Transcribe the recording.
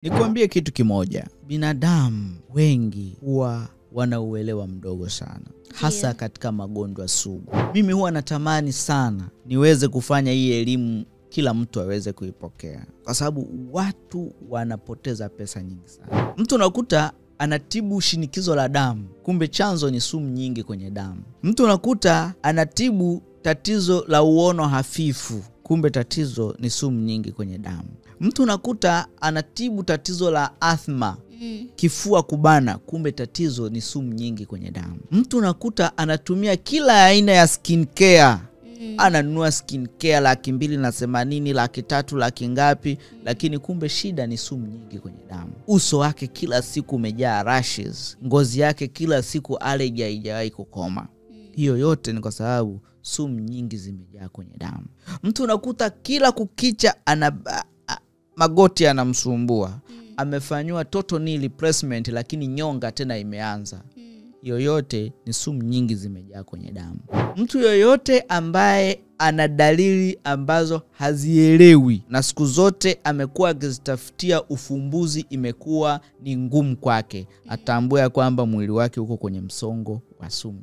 Nikwambie kitu kimoja. Binadamu wengi huwa wanauelewa mdogo sana. Hasa katika magonjwa sugu. Mimi huwa natamani sana niweze kufanya hii elimu kila mtu aweze kuipokea. Kwa sababu watu wanapoteza pesa nyingi sana. Mtu unakuta anatibu shinikizo la damu, kumbe chanzo ni sumu nyingi kwenye damu. Mtu unakuta anatibu tatizo la uono hafifu, kumbe tatizo ni sumu nyingi kwenye damu. Mtu unakuta anatibu tatizo la asthma, kifua kubana, kumbe tatizo ni sumu nyingi kwenye damu. Mtu unakuta anatumia kila aina ya skin care. Ananunua skin care 280,000, 300,000, laki ngapi, lakini kumbe shida ni sumu nyingi kwenye damu. Uso wake kila siku umejaa rashes, ngozi yake kila siku allergy haijawahi kukoma. Hiyo yote ni kwa sababu sumu nyingi zimejaa kwenye damu. Mtu unakuta kila kukicha magoti yanamsumbua. Amefanywa total knee replacement lakini nyonga tena imeanza. Yoyote ni sumu nyingi zimejaa kwenye damu. Mtu yoyote ambaye ana dalili ambazo hazielewi na siku zote amekuwa akizitafutia ufumbuzi, imekuwa ni ngumu kwake, atambue kwamba mwili wake uko kwenye msongo wa sumu.